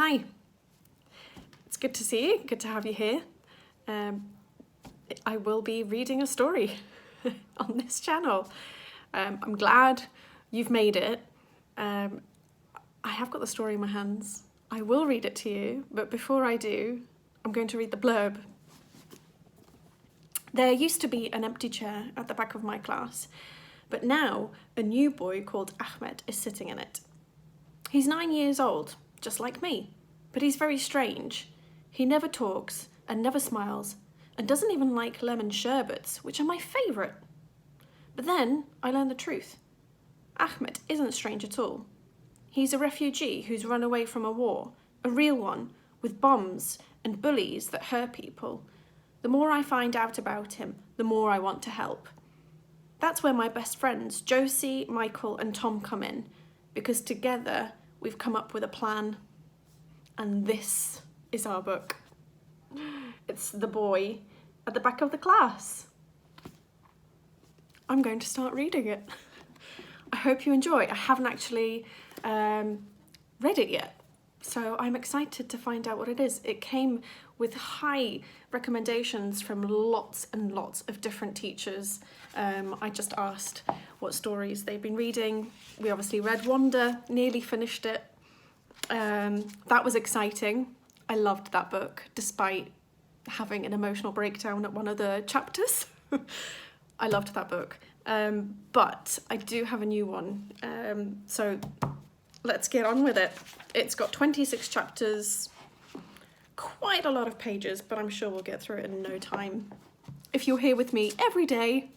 Hi, it's good to see you, good to have you here. I will be reading a story on this channel. I'm glad you've made it. I have got the story in my hands. I will read it to you, but before I do, I'm going to read the blurb. There used to be an empty chair at the back of my class, but now a new boy called Ahmed is sitting in it. He's 9 years old, just like me, but he's very strange. He never talks and never smiles and doesn't even like lemon sherbets, which are my favourite. But then I learned the truth. Ahmed isn't strange at all. He's a refugee who's run away from a war, a real one, with bombs and bullies that hurt people. The more I find out about him, the more I want to help. That's where my best friends, Josie, Michael and Tom come in, because together we've come up with a plan. And this is our book. It's The Boy at the Back of the Class. I'm going to start reading it. I hope you enjoy. I haven't actually read it yet, so I'm excited to find out what it is. It came with high recommendations from lots and lots of different teachers. I just asked what stories they've been reading. We obviously read Wanda, nearly finished it. That was exciting. I loved that book, despite having an emotional breakdown at one of the chapters. I loved that book. But I do have a new one. So let's get on with it. It's got 26 chapters, quite a lot of pages, but I'm sure we'll get through it in no time. If you're here with me every day,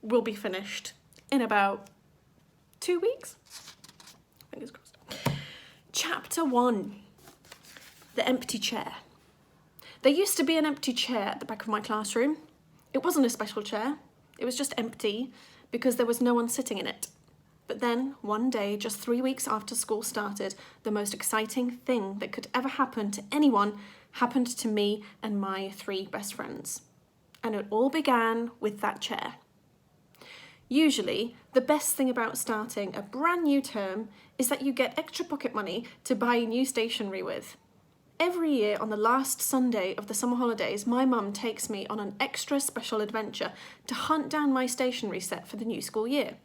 we'll be finished in about 2 weeks. Fingers crossed. Chapter 1, The Empty Chair. There used to be an empty chair at the back of my classroom. It wasn't a special chair. It was just empty because there was no one sitting in it. But then, one day, just 3 weeks after school started, the most exciting thing that could ever happen to anyone happened to me and my 3 best friends. And it all began with that chair. Usually, the best thing about starting a brand new term is that you get extra pocket money to buy new stationery with. Every year on the last Sunday of the summer holidays, my mum takes me on an extra special adventure to hunt down my stationery set for the new school year.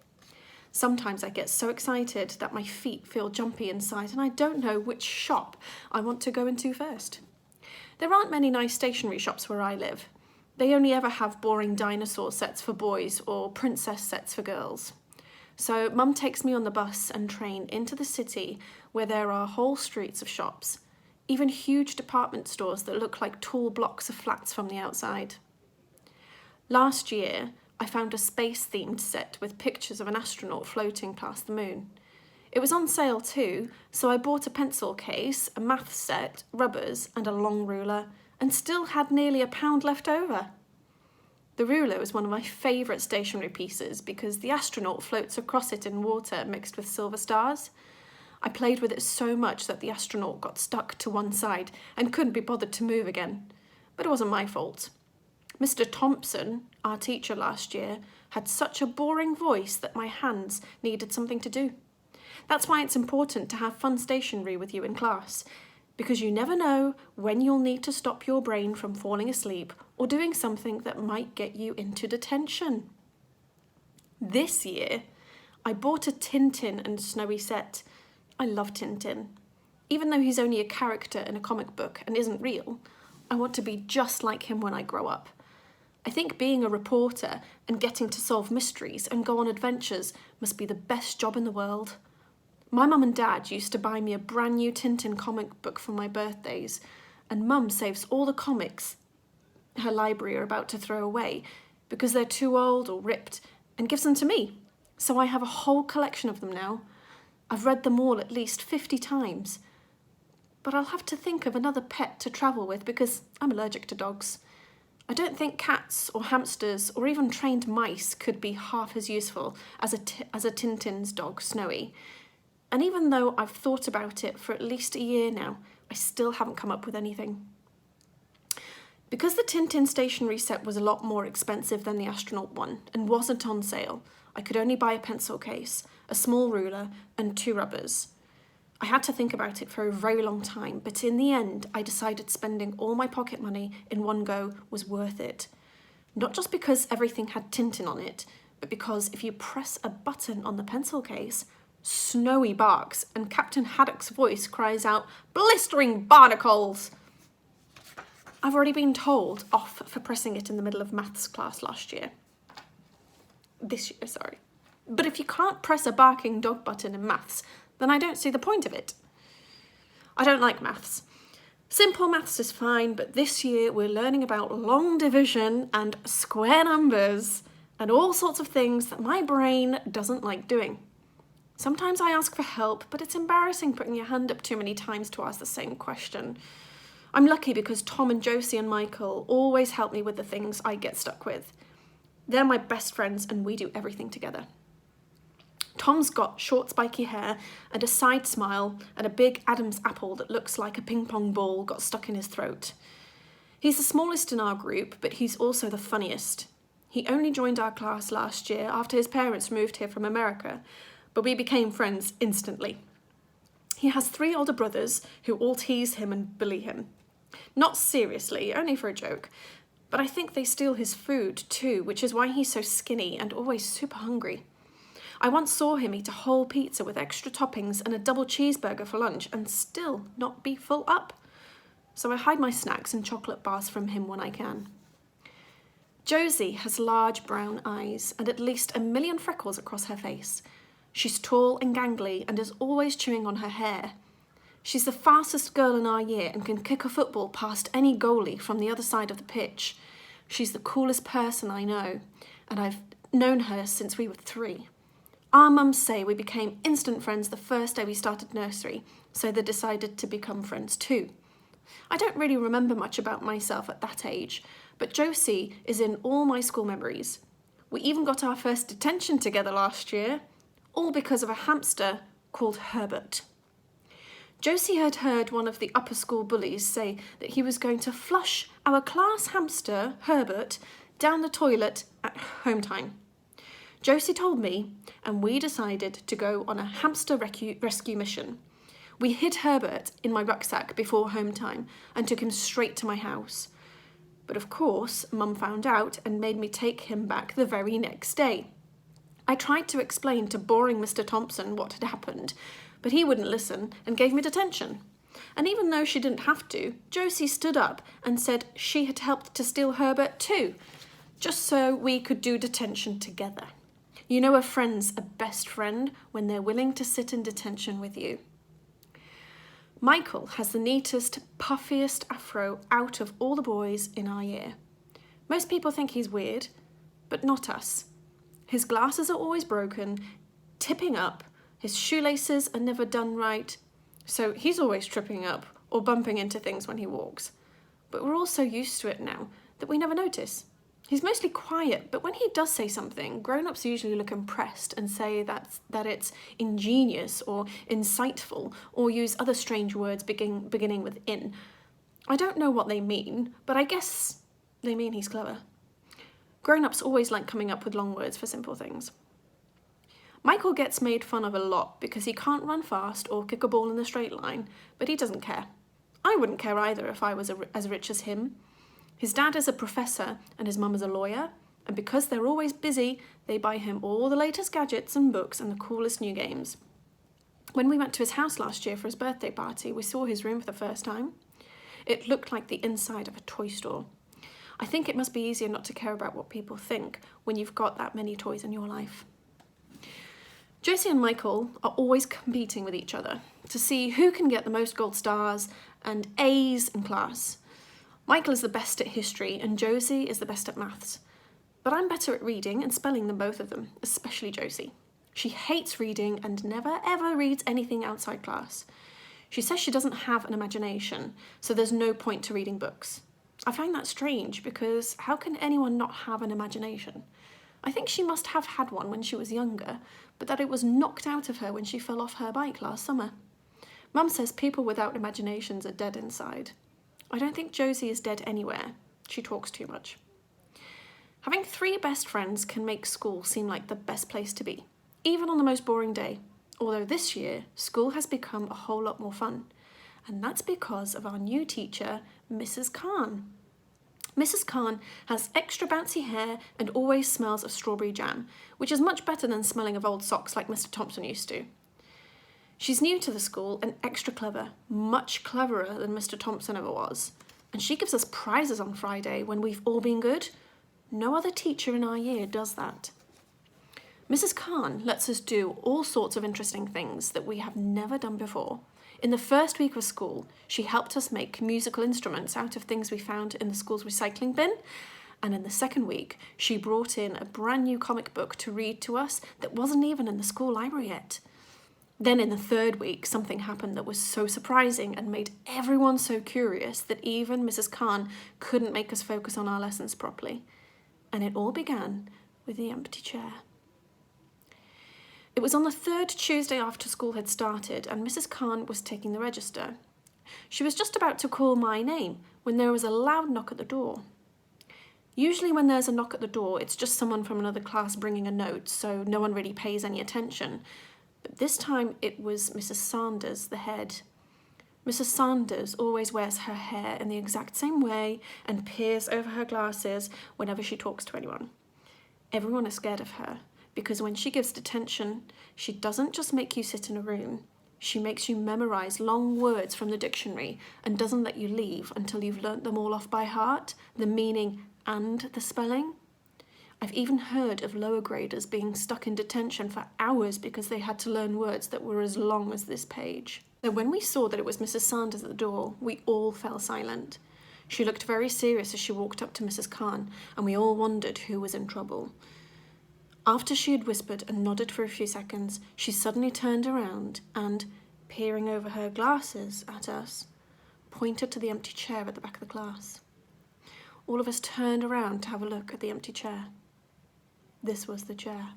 Sometimes I get so excited that my feet feel jumpy inside and I don't know which shop I want to go into first. There aren't many nice stationery shops where I live. They only ever have boring dinosaur sets for boys or princess sets for girls. So Mum takes me on the bus and train into the city where there are whole streets of shops, even huge department stores that look like tall blocks of flats from the outside. Last year, I found a space-themed set with pictures of an astronaut floating past the moon. It was on sale too, so I bought a pencil case, a math set, rubbers and a long ruler, and still had nearly £1 left over. The ruler was one of my favourite stationery pieces because the astronaut floats across it in water mixed with silver stars. I played with it so much that the astronaut got stuck to one side and couldn't be bothered to move again. But it wasn't my fault. Mr. Thompson, our teacher last year, had such a boring voice that my hands needed something to do. That's why it's important to have fun stationery with you in class, because you never know when you'll need to stop your brain from falling asleep or doing something that might get you into detention. This year, I bought a Tintin and Snowy set. I love Tintin. Even though he's only a character in a comic book and isn't real, I want to be just like him when I grow up. I think being a reporter and getting to solve mysteries and go on adventures must be the best job in the world. My mum and dad used to buy me a brand new Tintin comic book for my birthdays, and Mum saves all the comics her library are about to throw away because they're too old or ripped and gives them to me. So I have a whole collection of them now. I've read them all at least 50 times. But I'll have to think of another pet to travel with because I'm allergic to dogs. I don't think cats or hamsters or even trained mice could be half as useful as a Tintin's dog, Snowy. And even though I've thought about it for at least a year now, I still haven't come up with anything. Because the Tintin stationery set was a lot more expensive than the astronaut one and wasn't on sale, I could only buy a pencil case, a small ruler and 2 rubbers. I had to think about it for a very long time, but in the end, I decided spending all my pocket money in one go was worth it. Not just because everything had Tintin on it, but because if you press a button on the pencil case, Snowy barks and Captain Haddock's voice cries out, "Blistering barnacles!" I've already been told off for pressing it in the middle of maths class this year, sorry. But if you can't press a barking dog button in maths, then I don't see the point of it. I don't like maths. Simple maths is fine, but this year we're learning about long division and square numbers and all sorts of things that my brain doesn't like doing. Sometimes I ask for help, but it's embarrassing putting your hand up too many times to ask the same question. I'm lucky because Tom and Josie and Michael always help me with the things I get stuck with. They're my best friends and we do everything together. Tom's got short spiky hair and a side smile and a big Adam's apple that looks like a ping pong ball got stuck in his throat. He's the smallest in our group, but he's also the funniest. He only joined our class last year after his parents moved here from America, but we became friends instantly. He has 3 older brothers who all tease him and bully him. Not seriously, only for a joke, but I think they steal his food too, which is why he's so skinny and always super hungry. I once saw him eat a whole pizza with extra toppings and a double cheeseburger for lunch and still not be full up. So I hide my snacks and chocolate bars from him when I can. Josie has large brown eyes and at least 1 million freckles across her face. She's tall and gangly and is always chewing on her hair. She's the fastest girl in our year and can kick a football past any goalie from the other side of the pitch. She's the coolest person I know, and I've known her since we were 3. Our mums say we became instant friends the first day we started nursery, so they decided to become friends too. I don't really remember much about myself at that age, but Josie is in all my school memories. We even got our first detention together last year, all because of a hamster called Herbert. Josie had heard one of the upper school bullies say that he was going to flush our class hamster, Herbert, down the toilet at home time. Josie told me, and we decided to go on a hamster rescue mission. We hid Herbert in my rucksack before home time and took him straight to my house. But of course, Mum found out and made me take him back the very next day. I tried to explain to boring Mr. Thompson what had happened, but he wouldn't listen and gave me detention. And even though she didn't have to, Josie stood up and said she had helped to steal Herbert too, just so we could do detention together. You know a friend's a best friend when they're willing to sit in detention with you. Michael has the neatest, puffiest afro out of all the boys in our year. Most people think he's weird, but not us. His glasses are always broken, tipping up, his shoelaces are never done right, so he's always tripping up or bumping into things when he walks. But we're all so used to it now that we never notice. He's mostly quiet, but when he does say something, grown-ups usually look impressed and say that it's ingenious or insightful or use other strange words beginning with in. I don't know what they mean, but I guess they mean he's clever. Grown-ups always like coming up with long words for simple things. Michael gets made fun of a lot because he can't run fast or kick a ball in a straight line, but he doesn't care. I wouldn't care either if I was as rich as him. His dad is a professor and his mum is a lawyer, and because they're always busy, they buy him all the latest gadgets and books and the coolest new games. When we went to his house last year for his birthday party, we saw his room for the first time. It looked like the inside of a toy store. I think it must be easier not to care about what people think when you've got that many toys in your life. Josie and Michael are always competing with each other to see who can get the most gold stars and A's in class. Michael is the best at history and Josie is the best at maths. But I'm better at reading and spelling than both of them, especially Josie. She hates reading and never ever reads anything outside class. She says she doesn't have an imagination, so there's no point to reading books. I find that strange because how can anyone not have an imagination? I think she must have had one when she was younger, but that it was knocked out of her when she fell off her bike last summer. Mum says people without imaginations are dead inside. I don't think Josie is dead anywhere. She talks too much. Having 3 best friends can make school seem like the best place to be, even on the most boring day. Although this year, school has become a whole lot more fun. And that's because of our new teacher, Mrs. Khan. Mrs. Khan has extra bouncy hair and always smells of strawberry jam, which is much better than smelling of old socks like Mr. Thompson used to. She's new to the school and extra clever, much cleverer than Mr. Thompson ever was. And she gives us prizes on Friday when we've all been good. No other teacher in our year does that. Mrs. Khan lets us do all sorts of interesting things that we have never done before. In the first week of school, she helped us make musical instruments out of things we found in the school's recycling bin. And in the second week, she brought in a brand new comic book to read to us that wasn't even in the school library yet. Then in the third week, something happened that was so surprising and made everyone so curious that even Mrs. Khan couldn't make us focus on our lessons properly. And it all began with the empty chair. It was on the third Tuesday after school had started and Mrs. Khan was taking the register. She was just about to call my name when there was a loud knock at the door. Usually when there's a knock at the door, it's just someone from another class bringing a note, so no one really pays any attention. But this time it was Mrs. Sanders, the head. Mrs. Sanders always wears her hair in the exact same way and peers over her glasses whenever she talks to anyone. Everyone is scared of her, because when she gives detention, she doesn't just make you sit in a room. She makes you memorize long words from the dictionary and doesn't let you leave until you've learnt them all off by heart, the meaning and the spelling. I've even heard of lower graders being stuck in detention for hours because they had to learn words that were as long as this page. So when we saw that it was Mrs. Sanders at the door, we all fell silent. She looked very serious as she walked up to Mrs. Khan, and we all wondered who was in trouble. After she had whispered and nodded for a few seconds, she suddenly turned around and, peering over her glasses at us, pointed to the empty chair at the back of the class. All of us turned around to have a look at the empty chair. This was the chair.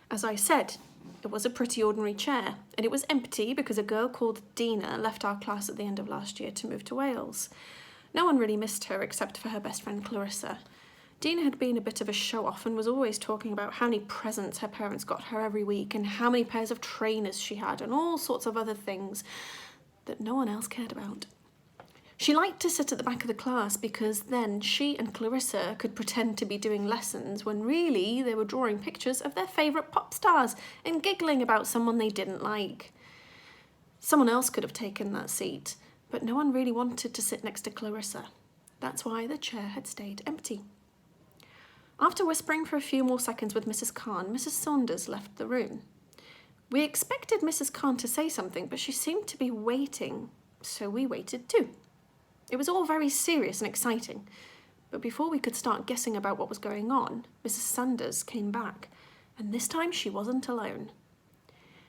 As I said, it was a pretty ordinary chair, and it was empty because a girl called Dina left our class at the end of last year to move to Wales. No one really missed her except for her best friend Clarissa. Dina had been a bit of a show-off and was always talking about how many presents her parents got her every week and how many pairs of trainers she had and all sorts of other things that no one else cared about. She liked to sit at the back of the class because then she and Clarissa could pretend to be doing lessons when really they were drawing pictures of their favourite pop stars and giggling about someone they didn't like. Someone else could have taken that seat, but no one really wanted to sit next to Clarissa. That's why the chair had stayed empty. After whispering for a few more seconds with Mrs. Khan, Mrs. Saunders left the room. We expected Mrs. Khan to say something, but she seemed to be waiting, so we waited too. It was all very serious and exciting, but before we could start guessing about what was going on, Mrs. Sanders came back, and this time she wasn't alone.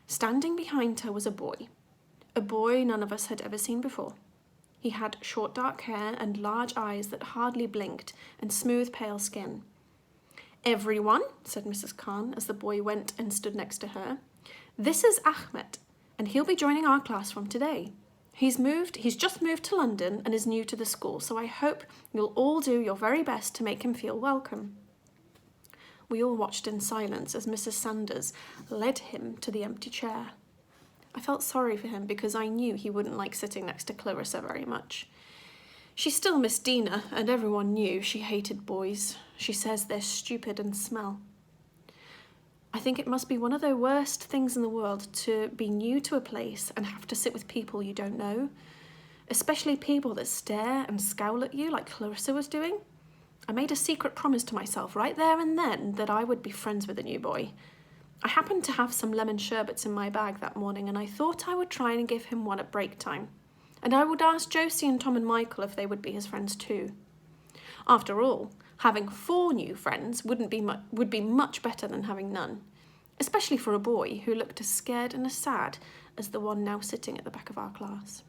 Standing behind her was a boy none of us had ever seen before. He had short dark hair and large eyes that hardly blinked and smooth pale skin. "Everyone," said Mrs. Khan as the boy went and stood next to her, "this is Ahmed, and he'll be joining our class from today. He's just moved to London and is new to the school, so I hope you'll all do your very best to make him feel welcome." We all watched in silence as Mrs. Sanders led him to the empty chair. I felt sorry for him because I knew he wouldn't like sitting next to Clarissa very much. She still missed Dina, and everyone knew she hated boys. She says they're stupid and smell. I think it must be one of the worst things in the world to be new to a place and have to sit with people you don't know, especially people that stare and scowl at you like Clarissa was doing. I made a secret promise to myself right there and then that I would be friends with the new boy. I happened to have some lemon sherbets in my bag that morning, and I thought I would try and give him one at break time. And I would ask Josie and Tom and Michael if they would be his friends too. After all, having 4 new friends would be much better than having none, especially for a boy who looked as scared and as sad as the one now sitting at the back of our class.